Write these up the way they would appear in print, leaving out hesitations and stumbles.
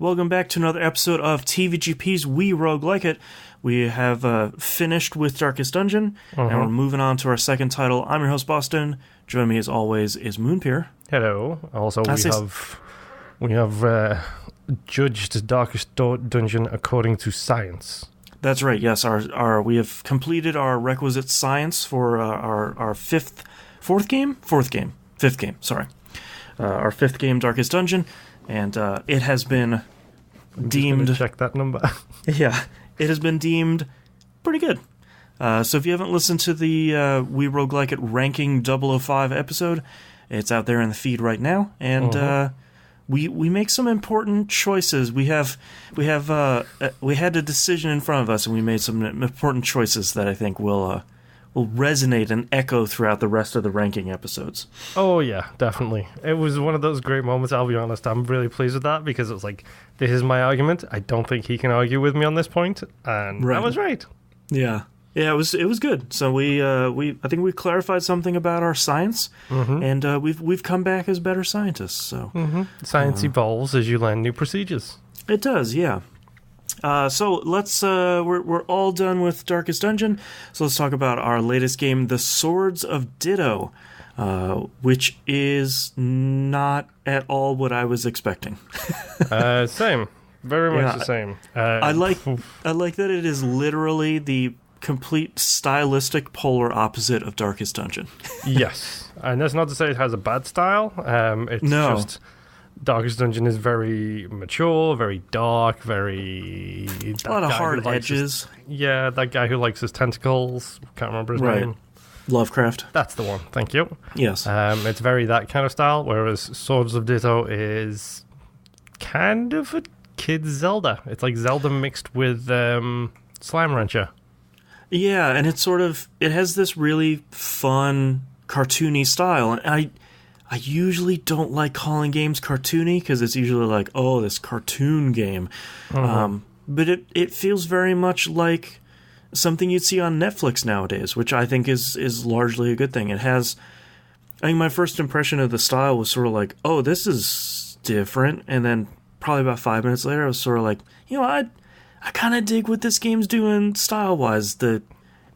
Welcome back to another episode of TVGP's We Roguelike It. We have finished with Darkest Dungeon, and we're moving on to our second title. I'm your host, Boston. Joining me, as always, is Moonpeer. Hello. Also, we have judged Darkest Dungeon according to science. Our fifth game, Darkest Dungeon, and it has been deemed... check that number. Yeah, it has been deemed pretty good. So if you haven't listened to the We Roguelike It Ranking 005 episode, it's out there in the feed right now, and we make some important choices. We had a decision in front of us, and we made some important choices that I think will resonate and echo throughout the rest of the ranking episodes. Oh yeah, definitely. It was one of those great moments, I'll be honest. I'm really pleased with that, because it was like, this is my argument. I don't think he can argue with me on this point, and I was right. Yeah, it was good. So I think we clarified something about our science, and we've come back as better scientists. So science evolves as you learn new procedures. It does, yeah. So let's we're all done with Darkest Dungeon, so let's talk about our latest game, the Swords of Ditto, which is not at all what I was expecting. Same, very much the same. I like that it is literally the complete stylistic polar opposite of Darkest Dungeon. Yes, and that's not to say it has a bad style. Just Darkest Dungeon is very mature, very dark, very... A lot of hard edges. That guy who likes his tentacles. Can't remember his name. Lovecraft. That's the one, thank you. Yes. It's very that kind of style, whereas Swords of Ditto is kind of a kid's Zelda. It's like Zelda mixed with Slime Rancher. Yeah, and it has this really fun, cartoony style, and I usually don't like calling games cartoony, because it's usually like, oh, this cartoon game. But it feels very much like something you'd see on Netflix nowadays, which I think is largely a good thing. I think my first impression of the style was sort of like, oh, this is different. And then probably about 5 minutes later, I was sort of like, I kind of dig what this game's doing style-wise.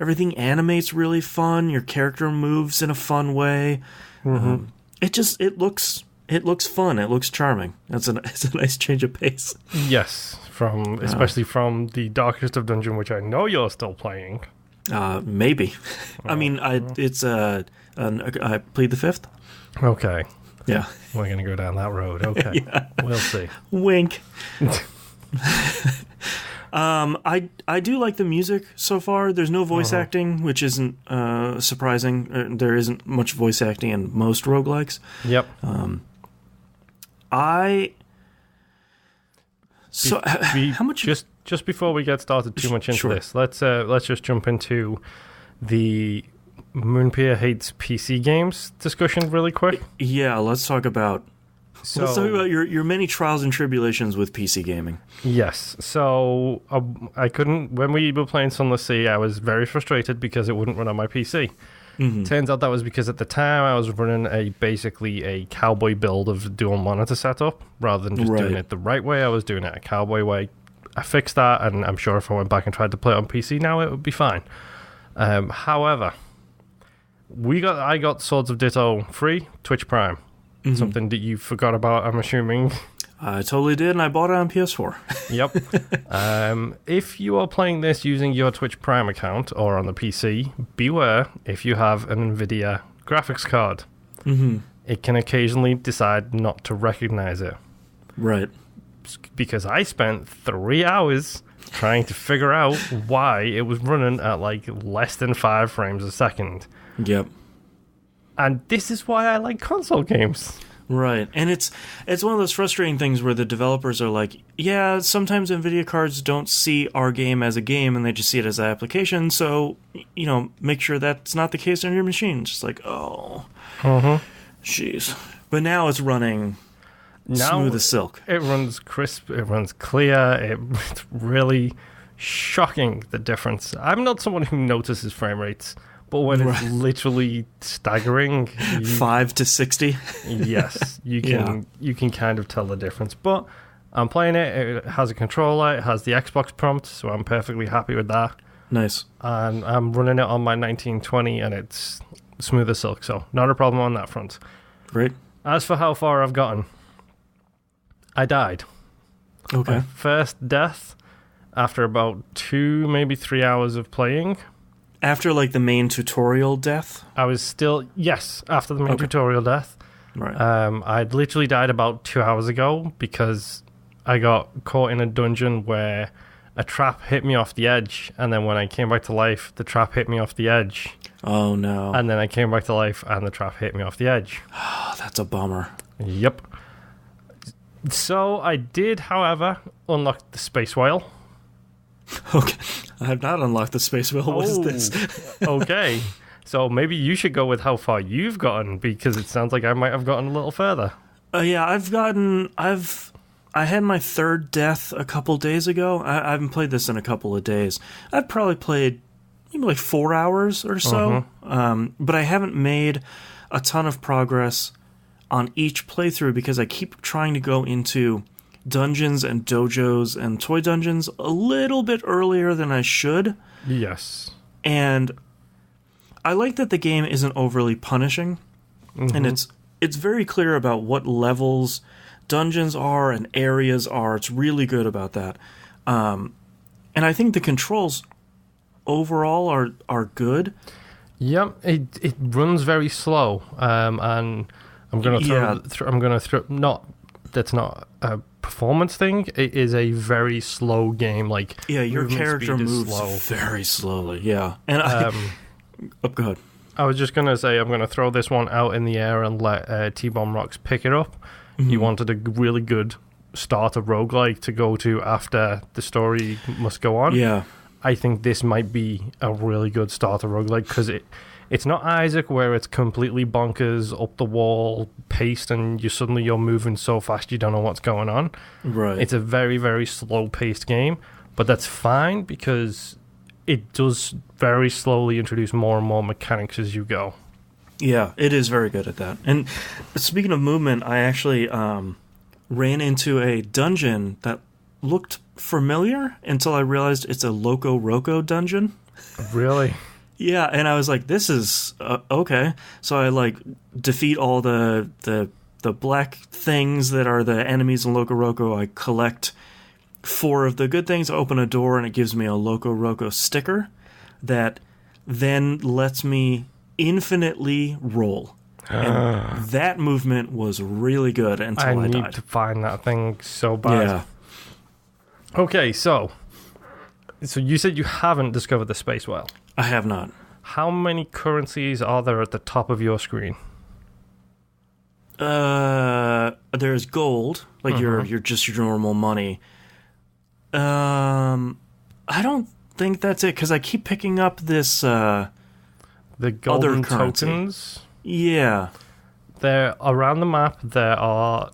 Everything animates really fun. Your character moves in a fun way. It looks fun. It looks charming. It's a nice change of pace. Yes, especially from the Darkest of Dungeon, which I know you're still playing. Maybe. I mean, I played the 5th. Okay. Yeah. We're gonna go down that road. Okay. Yeah. We'll see. Wink. I do like the music so far. There's no voice acting, which isn't surprising. There isn't much voice acting in most roguelikes. Yep. How much? Just before we get started too much into this, let's just jump into the Moonpeer hates PC games discussion really quick. Yeah, let's talk about. Let's talk about your many trials and tribulations with PC gaming. Yes. So I couldn't... When we were playing Sunless Sea, I was very frustrated because it wouldn't run on my PC. Turns out that was because at the time I was running basically a cowboy build of dual monitor setup. Rather than just doing it the right way, I was doing it a cowboy way. I fixed that, and I'm sure if I went back and tried to play it on PC now, it would be fine. However, I got Swords of Ditto free, Twitch Prime. Something that you forgot about, I'm assuming. I totally did, and I bought it on PS4. Yep. If you are playing this using your Twitch Prime account or on the PC, beware if you have an NVIDIA graphics card. It can occasionally decide not to recognize it. Right. Because I spent 3 hours trying to figure out why it was running at like less than 5 frames a second. Yep. And this is why I like console games. Right. And it's one of those frustrating things where the developers are like, yeah, sometimes NVIDIA cards don't see our game as a game, and they just see it as an application, so, make sure that's not the case on your machine. Just like, oh. Jeez. But now it's running smooth as silk. It runs crisp, it runs clear, it's really shocking, the difference. I'm not someone who notices frame rates. But when it's literally staggering, 5 to 60, yes, you can kind of tell the difference. But I'm playing it. It has a controller. It has the Xbox prompt, so I'm perfectly happy with that. Nice. And I'm running it on my 1920, and it's smooth as silk, so not a problem on that front. Great. As for how far I've gotten, I died. Okay. My first death after about 2, maybe 3 hours of playing. After, like, the main tutorial death? I was still... Yes, after the main tutorial death. Right. I'd literally died about 2 hours ago because I got caught in a dungeon where a trap hit me off the edge, and then when I came back to life, the trap hit me off the edge. Oh, no. And then I came back to life, and the trap hit me off the edge. Oh, that's a bummer. Yep. So I did, however, unlock the space whale. Okay. I have not unlocked the space whale. What is this? Okay. So maybe you should go with how far you've gotten, because it sounds like I might have gotten a little further. Yeah, I had my third death a couple days ago. I haven't played this in a couple of days. I've probably played maybe like 4 hours or so. But I haven't made a ton of progress on each playthrough because I keep trying to go into dungeons and dojos and toy dungeons a little bit earlier than I should. Yes. And I like that the game isn't overly punishing, and it's very clear about what levels dungeons are and areas are. It's really good about that. And I think the controls overall are good. Yep, it runs very slow. And I'm gonna throw not that's not a performance thing. It is a very slow game. Like, yeah, your character moves slow. Very slowly. Yeah, and go ahead. I was just gonna say I'm gonna throw this one out in the air and let T-Bomb Rocks pick it up. Mm-hmm. He wanted a really good starter roguelike to go to after the story must go on. Yeah, I think this might be a really good starter roguelike because it's not Isaac where it's completely bonkers, up the wall, paced, and you're moving so fast you don't know what's going on. Right. It's a very, very slow-paced game, but that's fine because it does very slowly introduce more and more mechanics as you go. Yeah, it is very good at that. And speaking of movement, I actually ran into a dungeon that looked familiar until I realized it's a Loco Roco dungeon. Really? Yeah, and I was like, this is okay. So I like defeat all the black things that are the enemies in Loco Roco. I collect 4 of the good things, open a door, and it gives me a Loco Roco sticker that then lets me infinitely roll. And that movement was really good until I died. I need to find that thing so bad. Yeah. Okay, so you said you haven't discovered the space whale. I have not. How many currencies are there at the top of your screen? There's gold, like your just your normal money. I don't think that's it because I keep picking up this the golden other currency. Tokens. Yeah. There around the map there are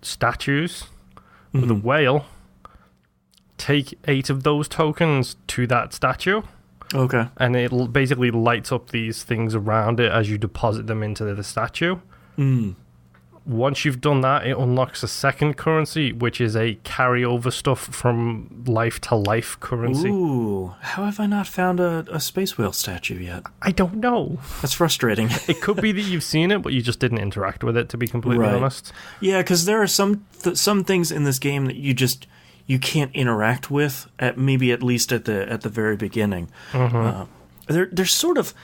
statues with a whale. Take 8 of those tokens to that statue. Okay. And it basically lights up these things around it as you deposit them into the statue. Once you've done that, it unlocks a second currency, which is a carryover stuff from life to life currency. Ooh, how have I not found a space whale statue yet? I don't know. That's frustrating. It could be that you've seen it, but you just didn't interact with it, to be completely honest. Yeah, because there are some things in this game that you can't interact with at least at the very beginning. There's sort of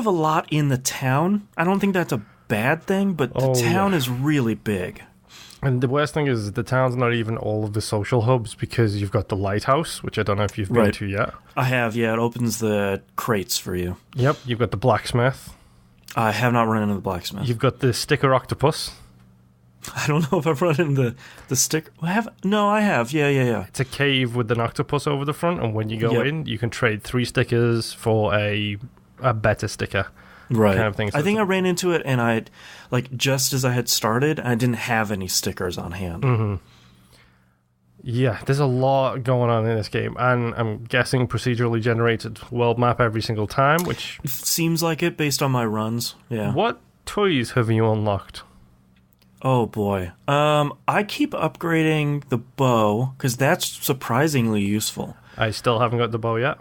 a lot in the town. I don't think that's a bad thing, but the town is really big. And the worst thing is the town's not even all of the social hubs because you've got the lighthouse, which I don't know if you've been to yet. I have, yeah. It opens the crates for you. Yep, you've got the blacksmith. I have not run into the blacksmith. You've got the sticker octopus. I don't know if I've run into the sticker. I have. No, I have. Yeah. It's a cave with an octopus over the front, and when you go in, you can trade 3 stickers for a better sticker. Right. Kind of thing. So I think I ran into it, and I just as I had started, I didn't have any stickers on hand. Yeah, there's a lot going on in this game, and I'm guessing procedurally generated world map every single time, which seems like it based on my runs. Yeah. What toys have you unlocked? Oh boy. I keep upgrading the bow because that's surprisingly useful. I still haven't got the bow yet.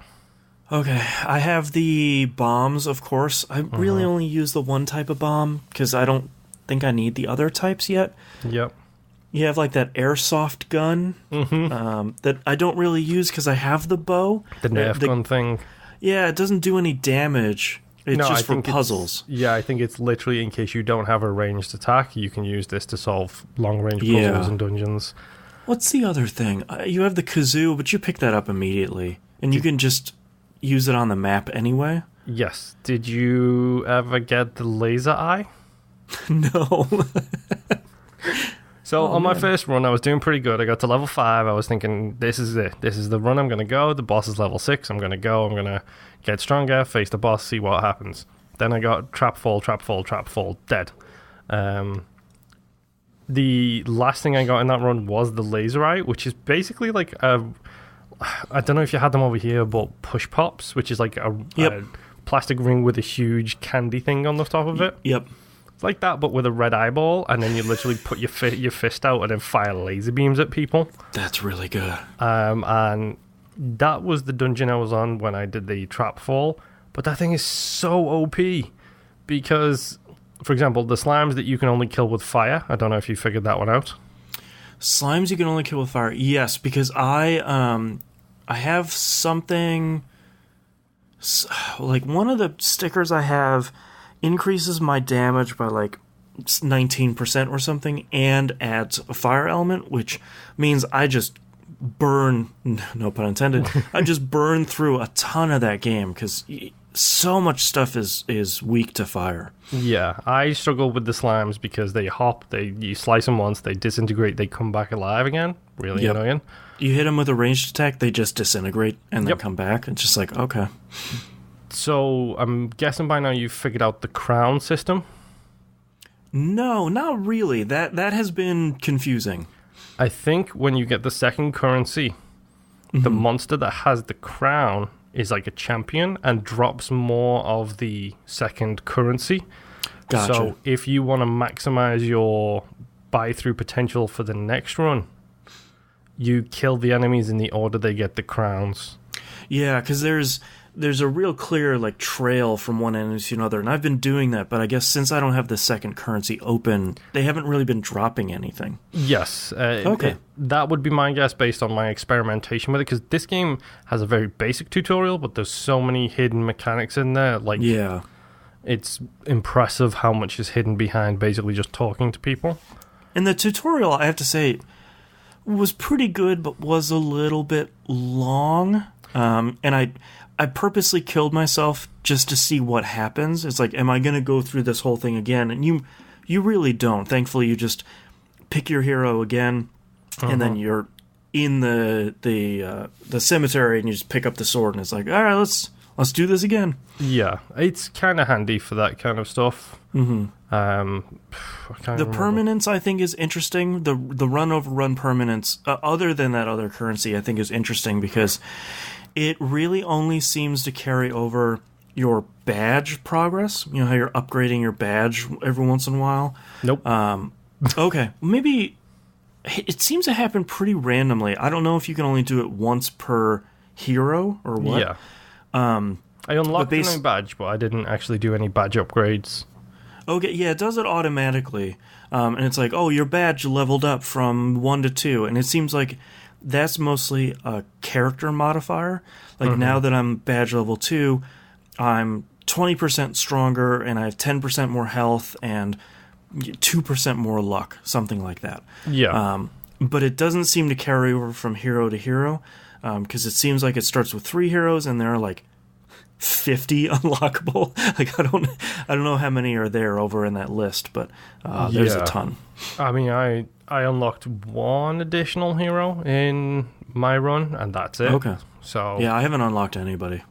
Okay, I have the bombs, of course. I really only use the one type of bomb because I don't think I need the other types yet. Yep. You have like that airsoft gun that I don't really use because I have the bow. The Nerf gun thing. Yeah, it doesn't do any damage. It's just for puzzles. Yeah, I think it's literally in case you don't have a ranged attack, you can use this to solve long-range puzzles and dungeons. What's the other thing? You have the kazoo, but you pick that up immediately. And you can just use it on the map anyway. Yes. Did you ever get the laser eye? No. So on my first run, I was doing pretty good. I got to level 5. I was thinking, this is it. This is the run I'm going to go. The boss is level 6. I'm going to go. I'm going to get stronger, face the boss, see what happens. Then I got trap fall, dead. The last thing I got in that run was the laser eye, which is basically like I don't know if you had them over here, but push pops, which is like a plastic ring with a huge candy thing on the top of it. Yep. It's like that, but with a red eyeball, and then you literally put your fist out and then fire laser beams at people. That's really good. And that was the dungeon I was on when I did the trap fall. But that thing is so OP because, for example, the slimes that you can only kill with fire. I don't know if you figured that one out. Slimes you can only kill with fire. Yes, because I have something like one of the stickers I have increases my damage by like 19% or something and adds a fire element, which means I just burn, no pun intended, I just burn through a ton of that game because so much stuff is weak to fire. Yeah, I struggle with the slimes because they hop, you slice them once, they disintegrate, they come back alive again. Really annoying. You hit them with a ranged attack, they just disintegrate and then come back. It's just like, okay. So I'm guessing by now you've figured out the crown system? No, not really. That has been confusing. I think when you get the second currency, the monster that has the crown is like a champion and drops more of the second currency. Gotcha. So if you want to maximize your buy-through potential for the next run, you kill the enemies in the order they get the crowns. Yeah, because there's a real clear like trail from one enemy to another, and I've been doing that, but I guess since I don't have the second currency open, they haven't really been dropping anything. Yes. Okay. That would be my guess based on my experimentation with it, because this game has a very basic tutorial, but there's so many hidden mechanics in there. Like, yeah, it's impressive how much is hidden behind basically just talking to people. And the tutorial, I have to say, was pretty good, but was a little bit long. And I purposely killed myself just to see what happens. It's like, am I going to go through this whole thing again? And you really don't. Thankfully, you just pick your hero again, and then you're in the cemetery, and you just pick up the sword, and it's like, all right, let's do this again. Yeah, it's kind of handy for that kind of stuff. Mm-hmm. The permanence, I think, is interesting. The run over run permanence, other than that other currency, I think is interesting because it really only seems to carry over your badge progress. You know how you're upgrading your badge every once in a while? Nope. Okay. Maybe it seems to happen pretty randomly. I don't know if you can only do it once per hero or what. Yeah. I unlocked a new badge, but I didn't actually do any badge upgrades. Okay, yeah, it does it automatically. And it's like, oh, your badge leveled up from 1 to 2. And it seems like that's mostly a character modifier. Like now that I'm badge level 2, I'm 20% stronger and I have 10% more health and 2% more luck, something like that. Yeah. But it doesn't seem to carry over from hero to hero because it seems like it starts with 3 heroes and there are like 50 unlockable. Like I don't know how many are there over in that list, but there's a ton. I mean, I unlocked 1 additional hero in my run, and that's it. Okay. So yeah, I haven't unlocked anybody.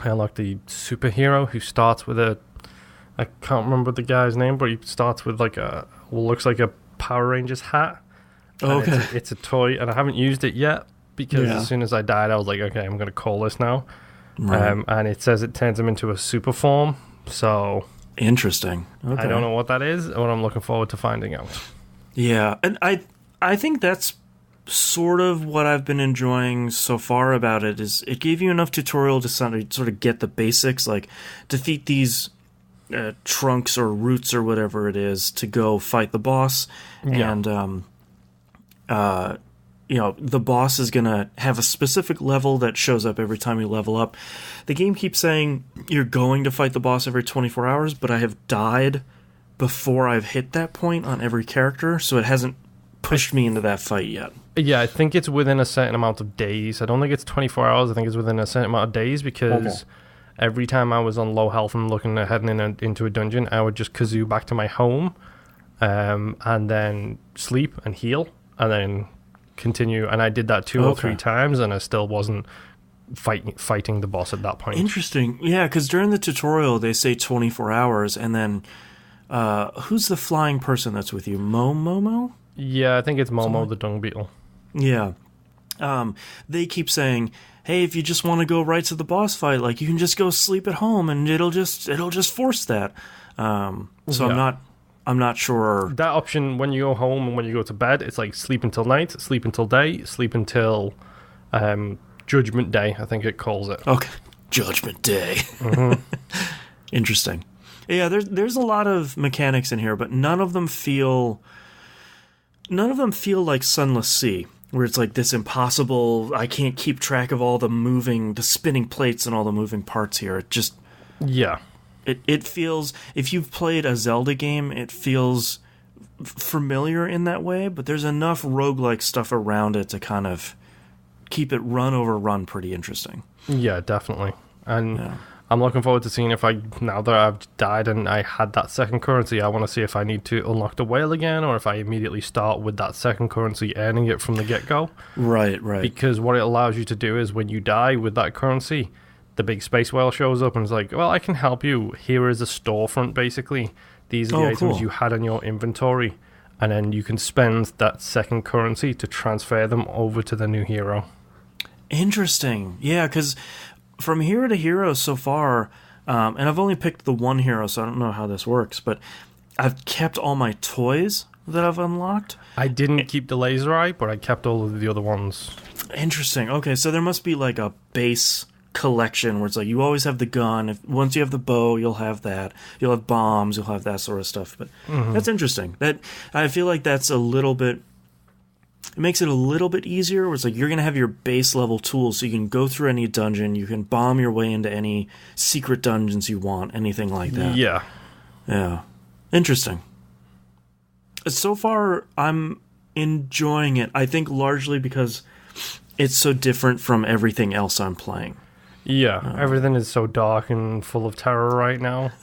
I unlocked the superhero who starts with I can't remember the guy's name, but he starts with like looks like a Power Rangers hat. Okay. It's a toy, and I haven't used it yet because as soon as I died, I was like, okay, I'm going to call this now. Right. And it says it turns him into a super form. So interesting. Okay. I don't know what that is, but I'm looking forward to finding out. Yeah, and I think that's sort of what I've been enjoying so far about it. Is it gave you enough tutorial to sort of get the basics, like defeat these trunks or roots or whatever it is to go fight the boss, and the boss is gonna have a specific level that shows up every time you level up. The game keeps saying you're going to fight the boss every 24 hours, but I have died before I've hit that point on every character, so it hasn't pushed me into that fight yet. Yeah, I think it's within a certain amount of days. I don't think it's 24 hours. I think it's within a certain amount of days because every time I was on low health and looking at heading into a dungeon, I would just kazoo back to my home and then sleep and heal and then continue. And I did that 2 or 3 times and I still wasn't fighting the boss at that point. Interesting. Yeah, because during the tutorial, they say 24 hours and then who's the flying person that's with you? Momo? Yeah, I think it's Momo the dung beetle. Yeah. They keep saying, hey, if you just want to go right to the boss fight, like you can just go sleep at home and it'll just force that. So I'm not sure. That option when you go home and when you go to bed, it's like sleep until night, sleep until day, sleep until Judgment Day, I think it calls it. Okay. Judgment Day. Mm-hmm. Interesting. Yeah, there's a lot of mechanics in here, but none of them feel like Sunless Sea, where it's like this impossible, I can't keep track of all the spinning plates and all the moving parts here. It just... Yeah. It feels... If you've played a Zelda game, it feels familiar in that way, but there's enough roguelike stuff around it to kind of keep it run over run pretty interesting. Yeah, definitely. And I'm looking forward to seeing if now that I've died and I had that second currency, I want to see if I need to unlock the whale again or if I immediately start with that second currency, earning it from the get-go. Right. Because what it allows you to do is when you die with that currency, the big space whale shows up and is like, well, I can help you. Here is a storefront, basically. These are the items you had in your inventory. And then you can spend that second currency to transfer them over to the new hero. Interesting. Yeah, because... From hero to hero so far, and I've only picked the one hero, so I don't know how this works, but I've kept all my toys that I've unlocked. I didn't keep the laser eye, but I kept all of the other ones. Interesting. Okay, so there must be like a base collection where it's like you always have the gun. Once you have the bow, you'll have that. You'll have bombs, you'll have that sort of stuff. But that's interesting. That I feel like that's a little bit... It makes it a little bit easier where it's like you're going to have your base level tools so you can go through any dungeon, you can bomb your way into any secret dungeons you want, anything like that. Yeah. Interesting. So far, I'm enjoying it, I think largely because it's so different from everything else I'm playing. Yeah, everything is so dark and full of terror right now.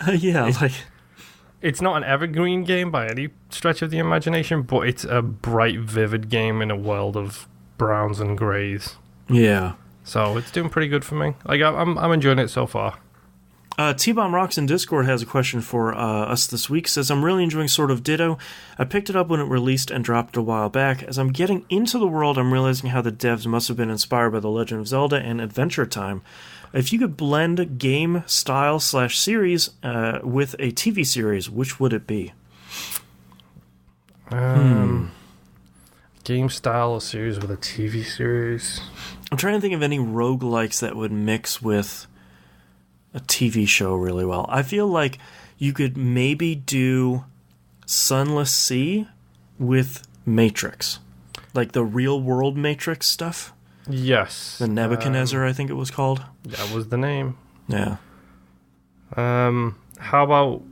It's not an evergreen game by any stretch of the imagination, but it's a bright, vivid game in a world of browns and greys. Yeah. So it's doing pretty good for me. Like I'm enjoying it so far. T-Bomb Rocks in Discord has a question for us this week. Says, I'm really enjoying Sword of Ditto. I picked it up when it released and dropped a while back. As I'm getting into the world, I'm realizing how the devs must have been inspired by The Legend of Zelda and Adventure Time. If you could blend game style / series with a TV series, which would it be? Game style or series with a TV series? I'm trying to think of any roguelikes that would mix with a TV show really well. I feel like you could maybe do Sunless Sea with Matrix. Like the real world Matrix stuff. Yes. The Nebuchadnezzar, I think it was called. That was the name. Yeah. How about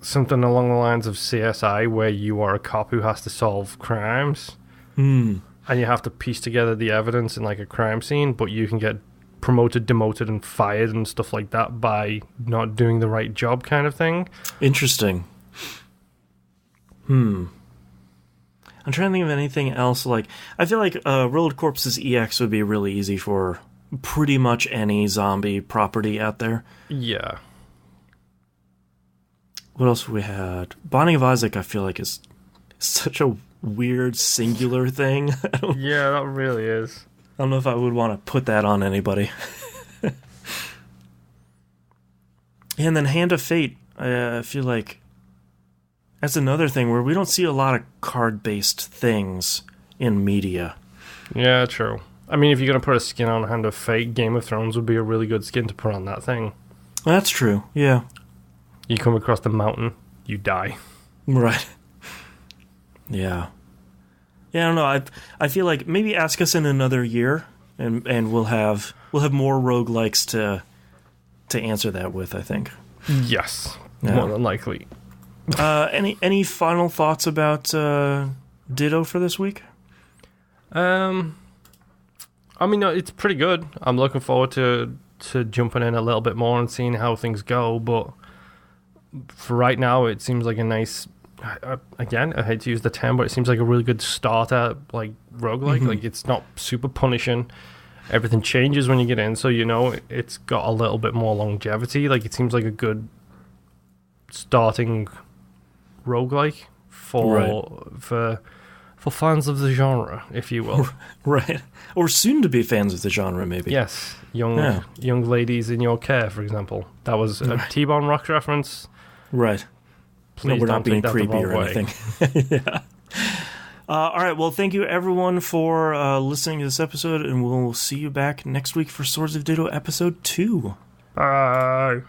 something along the lines of CSI, where you are a cop who has to solve crimes, and you have to piece together the evidence in like a crime scene, but you can get promoted, demoted, and fired and stuff like that by not doing the right job, kind of thing. Interesting. I'm trying to think of anything else. Like, I feel like Rolled Corpses EX would be really easy for pretty much any zombie property out there. Yeah. What else have we had? Binding of Isaac, I feel like, is such a weird singular thing. Yeah, that really is. I don't know if I would want to put that on anybody. And then Hand of Fate, I feel like That's another thing where we don't see a lot of card-based things in media. Yeah, true. I mean, if you're going to put a skin on Hand of Fate, Game of Thrones would be a really good skin to put on that thing. That's true, yeah. You come across the mountain, you die. Right. Yeah. Yeah, I don't know. I feel like maybe ask us in another year, and we'll have more roguelikes to answer that with, I think. Yes, more than likely. Any final thoughts about Ditto for this week? I mean, it's pretty good. I'm looking forward to jumping in a little bit more and seeing how things go, but for right now, it seems like a nice... Again, I hate to use the term, but it seems like a really good starter, like, roguelike. Mm-hmm. Like, it's not super punishing. Everything changes when you get in, so you know it's got a little bit more longevity. Like, it seems like a good starting roguelike for fans of the genre, if you will. Right. Or soon-to-be fans of the genre, maybe. Yes. Young ladies in your care, for example. That was a T-Bone Rocks reference. Right. Please we're don't not being take that creepy the or wrong anything. Yeah. All right. Well, thank you, everyone, for listening to this episode, and we'll see you back next week for Swords of Ditto episode 2. Bye.